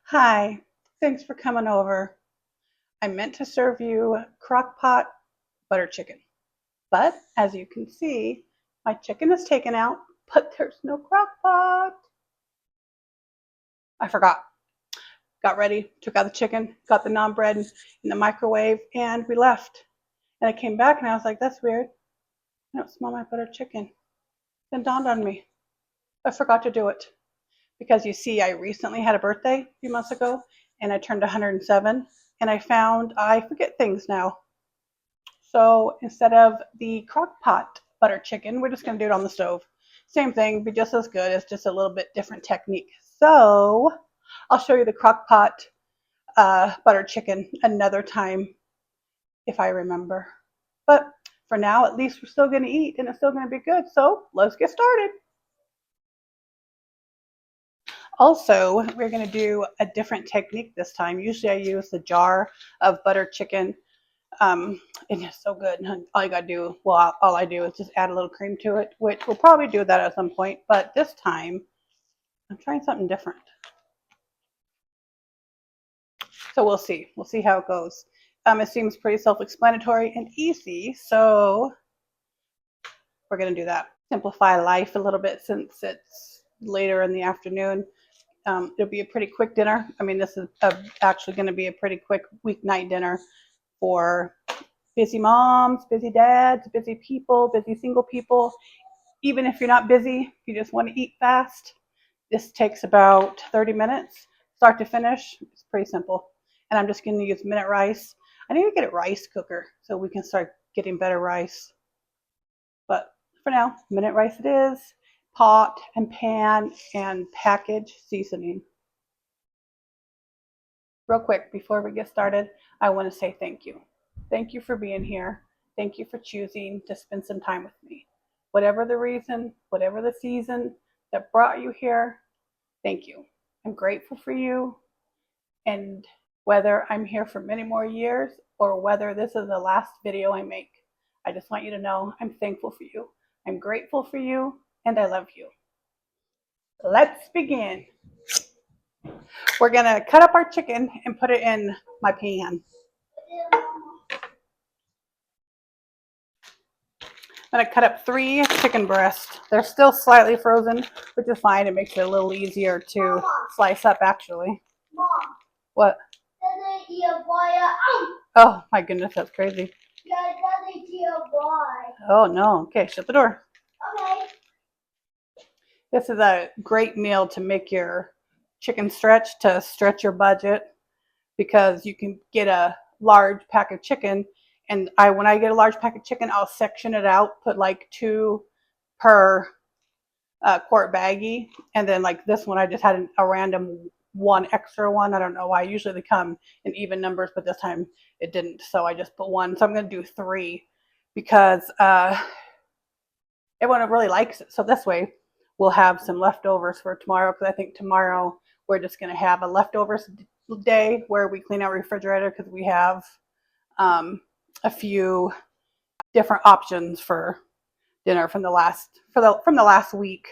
Hi, thanks for coming over. I meant to serve you crock pot butter chicken, but as you can see, my chicken is taken out, but there's no crock pot. I forgot. Got ready, took out the chicken, got the naan bread in the microwave, and we left. And I came back and I was like, that's weird. I don't smell my butter chicken. Then dawned on me, I forgot to do it. Because you see, I recently had a birthday a few months ago and I turned 107 and I found I forget things now. So instead of the crock pot butter chicken, we're just going to do it on the stove. Same thing, be just as good. It's just a little bit different technique. So I'll show you the crock pot butter chicken another time if I remember. But for now, at least we're still going to eat and it's still going to be good. So let's get started. Also, we're going to do a different technique this time. Usually I use the jar of butter chicken. It is so good. All you gotta do, well, all I do is just add a little cream to it, which we'll probably do that at some point. But this time, I'm trying something different. So we'll see. We'll see how it goes. It seems pretty self-explanatory and easy. So we're gonna do that. Simplify life a little bit since it's later in the afternoon. It'll be a pretty quick dinner. I mean, this is actually going to be a pretty quick weeknight dinner for busy moms, busy dads, busy people, busy single people. Even if you're not busy, you just want to eat fast. This takes about 30 minutes, start to finish. It's pretty simple. And I'm just going to use minute rice. I need to get a rice cooker so we can start getting better rice. But for now, minute rice it is. Pot and pan and package seasoning. Real quick, before we get started, I want to say thank you. Thank you for being here. Thank you for choosing to spend some time with me. Whatever the reason, whatever the season that brought you here, thank you. I'm grateful for you. And whether I'm here for many more years or whether this is the last video I make, I just want you to know I'm thankful for you. I'm grateful for you and I love you. Let's begin. We're going to cut up our chicken and put it in my pan. I'm going to cut up 3 chicken breasts. They're still slightly frozen, which is fine. It makes it a little easier to slice up, actually. Mom. What? Oh, my goodness, that's crazy. Oh, no. Okay, shut the door. Okay. This is a great meal to make your chicken stretch, to stretch your budget, because you can get a large pack of chicken. And when I get a large pack of chicken, I'll section it out, put like 2 per quart baggie. And then like this one, I just had a random 1 extra one. I don't know why. Usually they come in even numbers, but this time it didn't. So I just put 1. So I'm going to do 3 because everyone really likes it. So this way we'll have some leftovers for tomorrow, because I think tomorrow we're just going to have a leftovers day where we clean our refrigerator, because we have a few different options for dinner from the last week.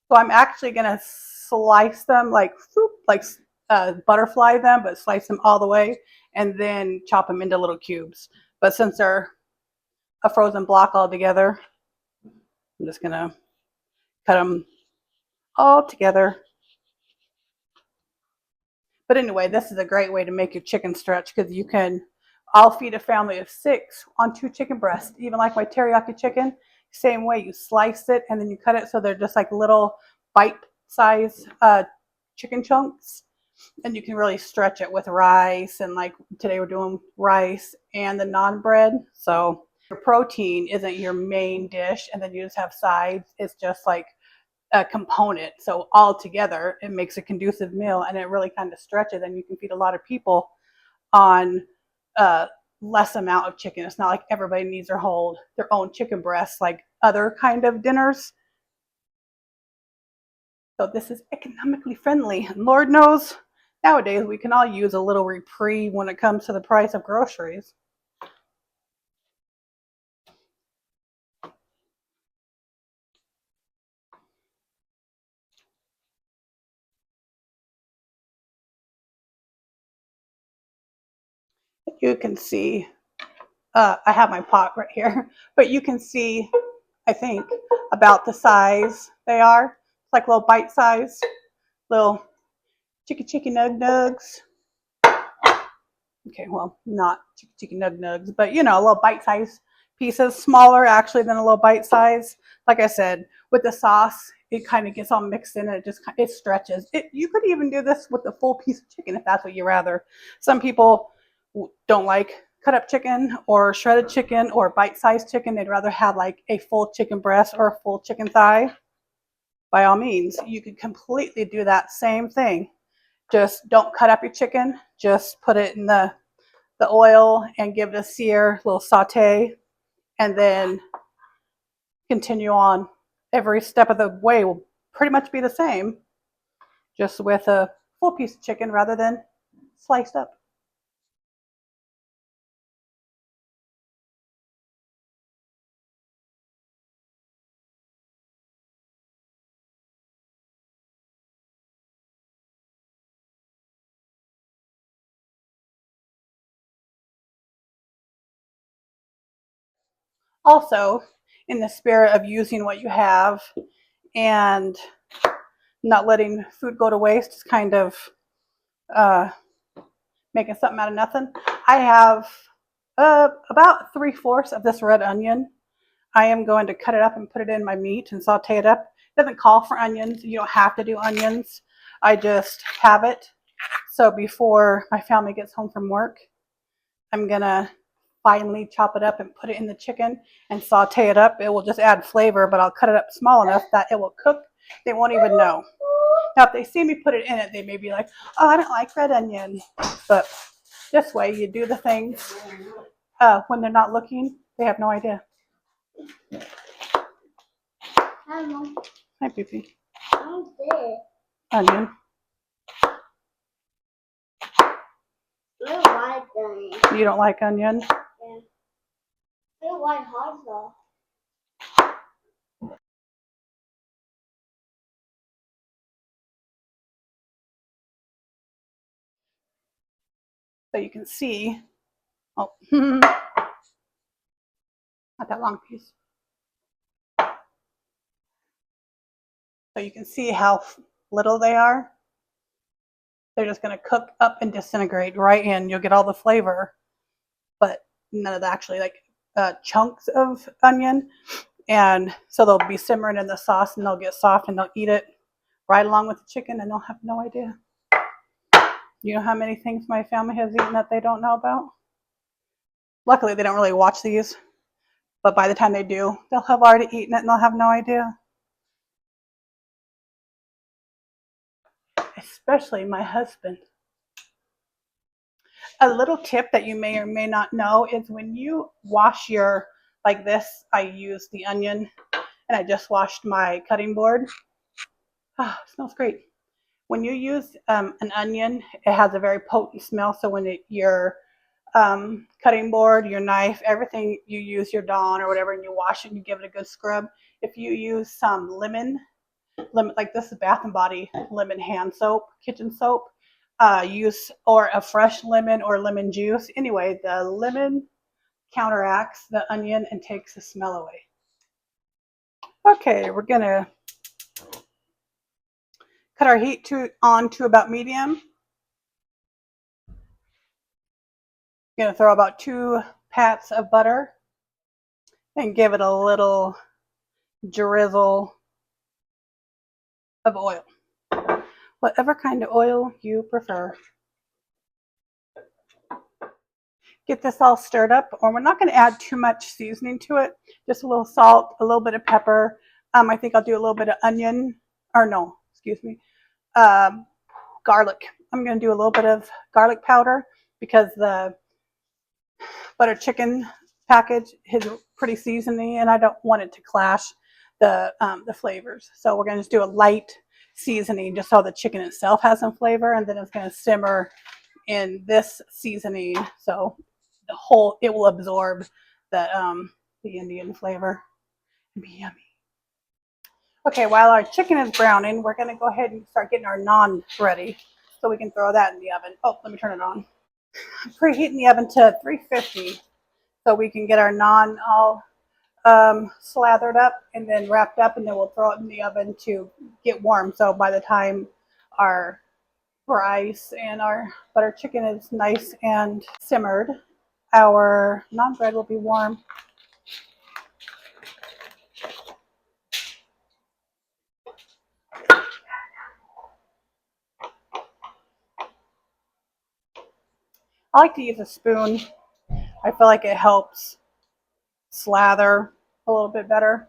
So I'm actually going to slice them like butterfly them, but slice them all the way and then chop them into little cubes. But since they're a frozen block altogether, I'm just going to cut them all together. But anyway, this is a great way to make your chicken stretch, because I'll feed a family of 6 on 2 chicken breasts. Even like my teriyaki chicken, same way. You slice it and then you cut it so they're just like little bite-size chicken chunks. And you can really stretch it with rice. And like today we're doing rice and the naan bread. So your protein isn't your main dish, and then you just have sides. It's just like a component. So all together, it makes a conducive meal, and it really kind of stretches, and you can feed a lot of people on less amount of chicken. It's not like everybody needs their own chicken breast like other kind of dinners. So this is economically friendly. And Lord knows nowadays we can all use a little reprieve when it comes to the price of groceries. you can see, I have my pot right here, but you can see, I think, about the size they are. It's like little bite size, little chicky nug nugs. Okay, well, not chicky nug nugs, but you know, little bite size pieces, smaller actually than a little bite size. Like I said, with the sauce, it kind of gets all mixed in and it stretches. You could even do this with the full piece of chicken if that's what you rather. Some people don't like cut up chicken or shredded chicken or bite sized chicken. They'd rather have like a full chicken breast or a full chicken thigh. By all means, you could completely do that same thing. Just don't cut up your chicken. Just put it in the oil and give it a sear, a little saute, and then continue on. Every step of the way will pretty much be the same, just with a full piece of chicken rather than sliced up. Also, in the spirit of using what you have and not letting food go to waste, just kind of making something out of nothing. I have about 3/4 of this red onion. I am going to cut it up and put it in my meat and saute it up. It doesn't call for onions. You don't have to do onions. I just have it. So before my family gets home from work, I'm going to finely chop it up and put it in the chicken and saute it up. It will just add flavor, but I'll cut it up small enough that it will cook. They won't even know. Now, if they see me put it in it, they may be like, oh, I don't like red onion. But this way, you do the things when they're not looking, they have no idea. Hi, Mom. Hi, Poopy. How's this? Onion. I don't like onion. You don't like onion? Yeah. I don't like hot sauce. So you can see, oh, not that long piece. So you can see how little they are. They're just going to cook up and disintegrate right in. You'll get all the flavor, but none of the actually like chunks of onion. And so they'll be simmering in the sauce and they'll get soft and they'll eat it right along with the chicken and they'll have no idea. You know how many things my family has eaten that they don't know about? Luckily, they don't really watch these, but by the time they do, they'll have already eaten it and they'll have no idea. Especially my husband. A little tip that you may or may not know is when you wash your, like this, I use the onion and I just washed my cutting board. Oh, it smells great. When you use an onion, it has a very potent smell. So when your cutting board, your knife, everything you use, your Dawn or whatever, and you wash it and you give it a good scrub, if you use some lemon, like this is Bath and Body lemon hand soap, kitchen soap, use or a fresh lemon or lemon juice. Anyway, the lemon counteracts the onion and takes the smell away. Okay, we're gonna cut our heat on to about medium. Gonna throw about 2 pats of butter and give it a little drizzle of oil. Whatever kind of oil you prefer. Get this all stirred up, or we're not going to add too much seasoning to it. Just a little salt, a little bit of pepper. I think I'll do a little bit of onion, or no, excuse me, garlic. I'm going to do a little bit of garlic powder because the butter chicken package is pretty seasonedy, and I don't want it to clash the flavors. So we're going to just do a light seasoning just so the chicken itself has some flavor, and then it's going to simmer in this seasoning so it will absorb the Indian flavor and be yummy. Okay, while our chicken is browning, we're going to go ahead and start getting our naan ready so we can throw that in the oven. Oh, let me turn it on. preheating the oven to 350 so we can get our naan all slathered up and then wrapped up, and then we'll throw it in the oven to get warm. So by the time our rice and our butter chicken is nice and simmered, our naan bread will be warm. I like to use a spoon. I feel like it helps slather a little bit better.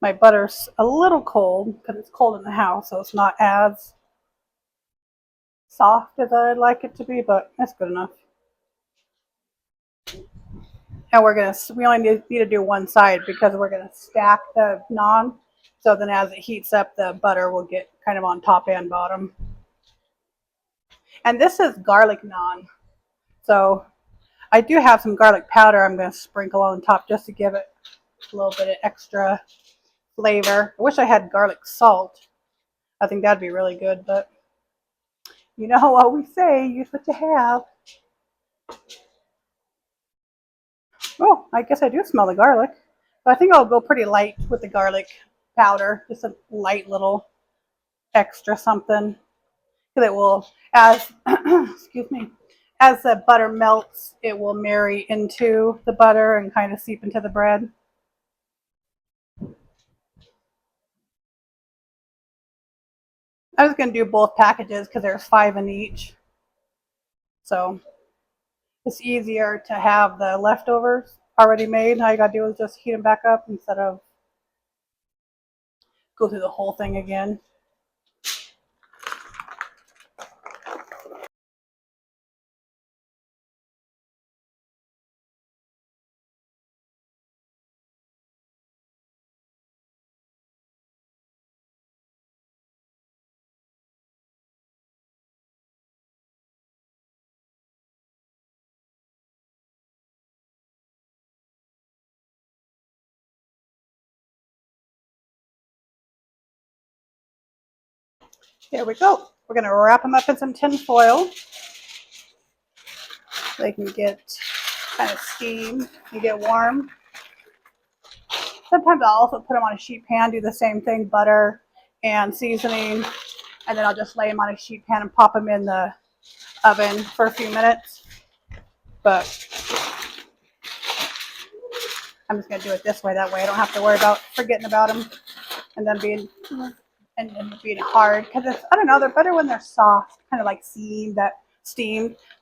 My butter's a little cold because it's cold in the house, so it's not as soft as I'd like it to be, but that's good enough. And we only need to do one side because we're gonna stack the naan. So then as it heats up, the butter will get kind of on top and bottom. And this is garlic naan. So I do have some garlic powder I'm gonna sprinkle on top just to give it a little bit of extra flavor. I wish I had garlic salt. I think that'd be really good, but you know what we say, use what you have. Oh, I guess I do smell the garlic. But I think I'll go pretty light with the garlic powder, just a light little extra something. Because it will, as, excuse me, as the butter melts, it will marry into the butter and kind of seep into the bread. I was going to do both packages because there's 5 in each. So it's easier to have the leftovers already made. All you got to do is just heat them back up instead of go through the whole thing again. There we go. We're going to wrap them up in some tin foil so they can get kind of steam and get warm. Sometimes I'll also put them on a sheet pan, do the same thing, butter and seasoning, and then I'll just lay them on a sheet pan and pop them in the oven for a few minutes. But I'm just going to do it this way. That way I don't have to worry about forgetting about them and then being hard. Because I don't know, they're better when they're soft, kind of like steamed.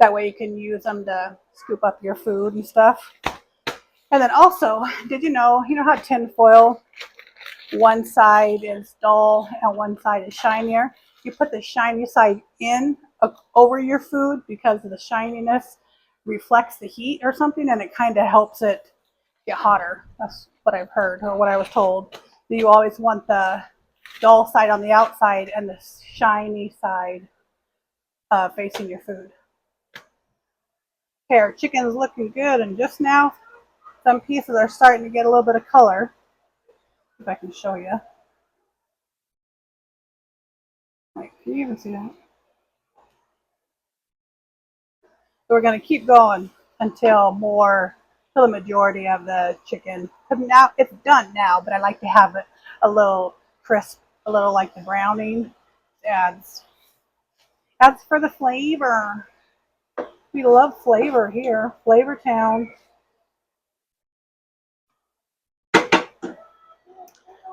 That way you can use them to scoop up your food and stuff. And then also, did you know how tin foil, one side is dull and one side is shinier? You put the shiny side in over your food because of the shininess reflects the heat or something, and it kind of helps it get hotter. That's what I've heard, or what I was told. You always want the dull side on the outside and the shiny side facing your food. Okay, our chicken is looking good, and just now some pieces are starting to get a little bit of color. If I can show you. Like, can you even see that? So we're going to keep going until the majority of the chicken. Now it's done now, but I like to have it a little crisp, a little like the browning. Adds for the flavor. We love flavor here, Flavor Town.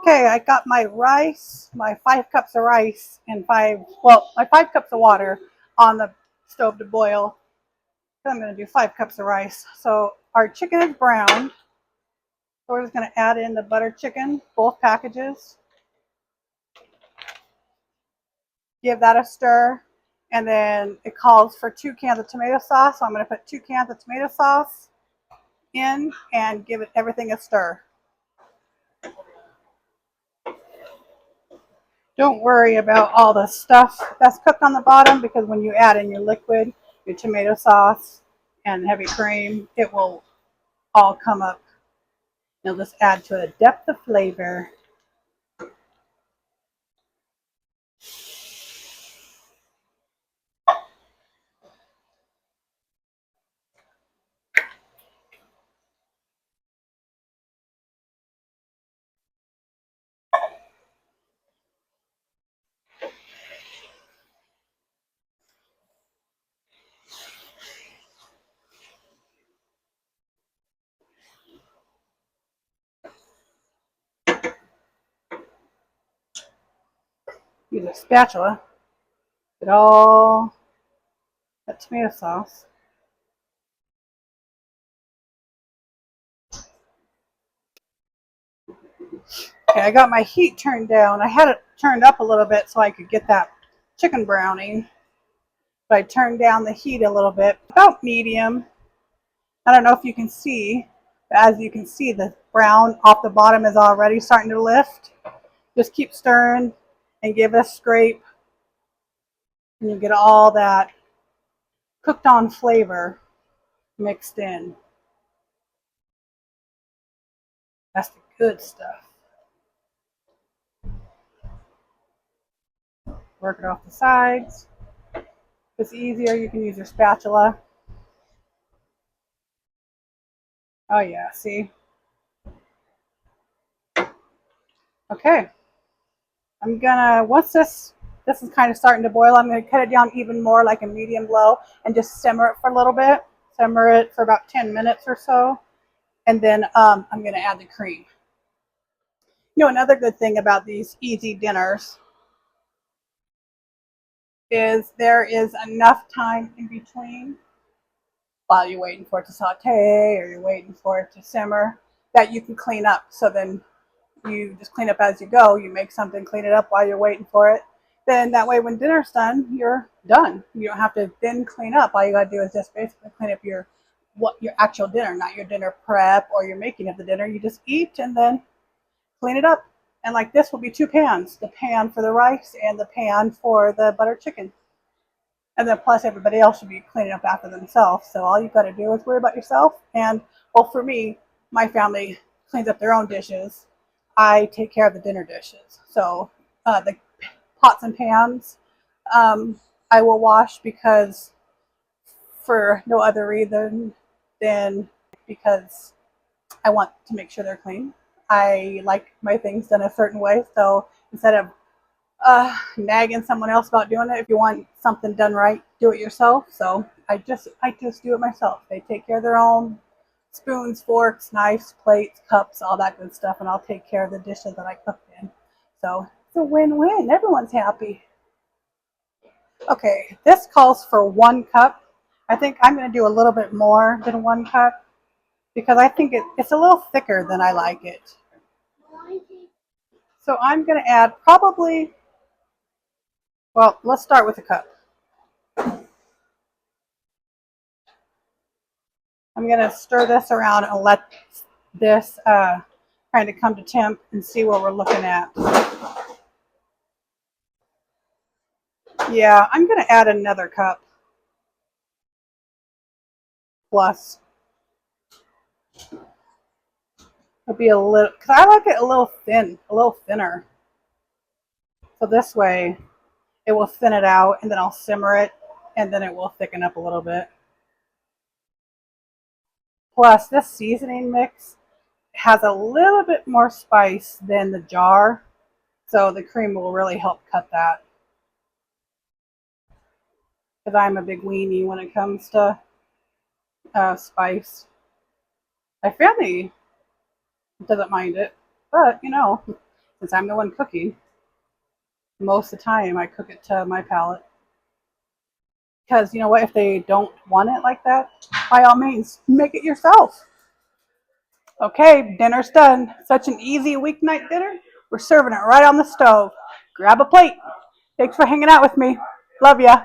Okay, I got my rice, my 5 cups of rice, and my 5 cups of water on the stove to boil. I'm going to do 5 cups of rice. So our chicken is browned. So we're just going to add in the butter chicken, both packages. Give that a stir. And then it calls for 2 cans of tomato sauce. So I'm going to put 2 cans of tomato sauce in and give it everything a stir. Don't worry about all the stuff that's cooked on the bottom, because when you add in your liquid, your tomato sauce and heavy cream, it will all come up. It'll just add to a depth of flavor. use a spatula, get all that tomato sauce. Okay, I got my heat turned down. I had it turned up a little bit so I could get that chicken browning. But I turned down the heat a little bit, about medium. I don't know if you can see, but as you can see, the brown off the bottom is already starting to lift. Just keep stirring and give it a scrape, and you get all that cooked on flavor mixed in. That's the good stuff. Work it off the sides. If it's easier, you can use your spatula. Oh yeah, see? Okay. I'm gonna, once this is kind of starting to boil, I'm gonna cut it down even more, like a medium low, and just simmer it for a little bit. Simmer it for about 10 minutes or so. And then I'm gonna add the cream. You know, another good thing about these easy dinners is there is enough time in between while you're waiting for it to saute or you're waiting for it to simmer that you can clean up. So then you just clean up as you go. You make something, clean it up while you're waiting for it. Then that way when dinner's done, you're done. You don't have to then clean up. All you gotta do is just basically clean up your actual dinner, not your dinner prep or your making of the dinner. You just eat and then clean it up. And like this will be 2 pans, the pan for the rice and the pan for the butter chicken. And then plus everybody else should be cleaning up after themselves. So all you've got to do is worry about yourself. And well, for me, my family cleans up their own dishes. I take care of the dinner dishes. So the pots and pans I will wash because for no other reason than because I want to make sure they're clean. I like my things done a certain way. So instead of nagging someone else about doing it, if you want something done right, do it yourself. So I just do it myself. They take care of their own spoons, forks, knives, plates, cups, all that good stuff, and I'll take care of the dishes that I cooked in. So it's a win-win. Everyone's happy. Okay, this calls for 1 cup. I think I'm going to do a little bit more than 1 cup because I think it's a little thicker than I like it. So I'm going to add probably, well, let's start with a cup. I'm going to stir this around and let this kind of come to temp and see what we're looking at. Yeah, I'm going to add another cup plus. It'll be a little, because I like it a little thin, a little thinner. So this way it will thin it out and then I'll simmer it and then it will thicken up a little bit. Plus this seasoning mix has a little bit more spice than the jar. So the cream will really help cut that. Because I'm a big weenie when it comes to spice. My family doesn't mind it, but you know, since I'm the one cooking, most of the time I cook it to my palate. Because you know what, if they don't want it like that, by all means, make it yourself. Okay, dinner's done. Such an easy weeknight dinner. We're serving it right on the stove. Grab a plate. Thanks for hanging out with me. Love ya.